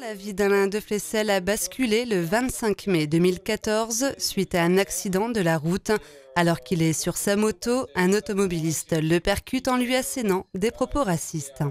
La vie d'Alain Deflessel a basculé le 25 mai 2014 suite à un accident de la route. Alors qu'il est sur sa moto, un automobiliste le percute en lui assénant des propos racistes.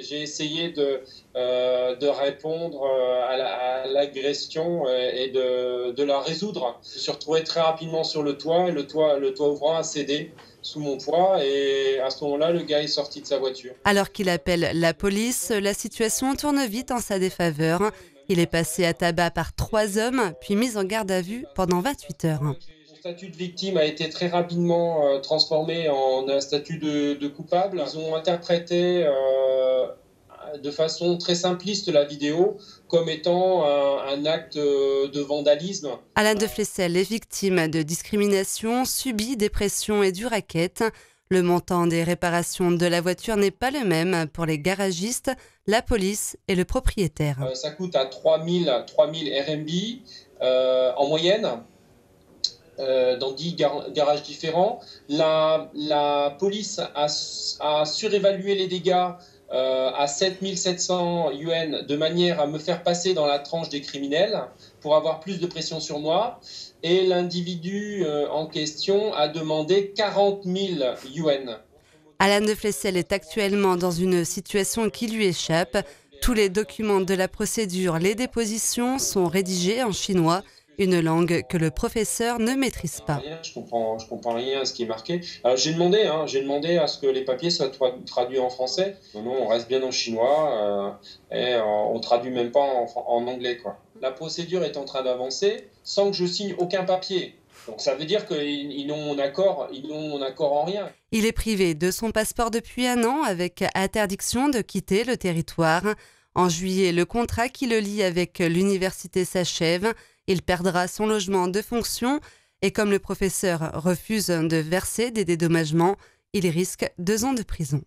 J'ai essayé de répondre à l'agression et de la résoudre. Je me suis retrouvé très rapidement sur le toit et le toit ouvrant a cédé sous mon poids et à ce moment-là, le gars est sorti de sa voiture. Alors qu'il appelle la police, la situation tourne vite en sa défaveur. Il est passé à tabac par 3 hommes, puis mis en garde à vue pendant 28 heures. Mon statut de victime a été très rapidement transformé en un statut de coupable. Ils ont interprété de façon très simpliste la vidéo comme étant un acte de vandalisme. Alain Deflessel est victime de discrimination, subit des pressions et du racket. Le montant des réparations de la voiture n'est pas le même pour les garagistes, la police et le propriétaire. Ça coûte à 3000 RMB en moyenne. Dans 10 garages différents. La police a surévalué les dégâts à 7700 yuan de manière à me faire passer dans la tranche des criminels pour avoir plus de pression sur moi. Et l'individu en question a demandé 40 000 yuan. Alain Deflessel est actuellement dans une situation qui lui échappe. Tous les documents de la procédure, les dépositions sont rédigés en chinois, une langue que le professeur ne maîtrise pas. Je comprends rien à ce qui est marqué. J'ai demandé à ce que les papiers soient traduits en français. Non, on reste bien en chinois et on traduit même pas en anglais, quoi. La procédure est en train d'avancer sans que je signe aucun papier. Donc ça veut dire qu'ils n'ont mon accord en rien. Il est privé de son passeport depuis 1 an avec interdiction de quitter le territoire. En juillet, le contrat qui le lie avec l'université s'achève. Il perdra son logement de fonction et comme le professeur refuse de verser des dédommagements, il risque 2 ans de prison.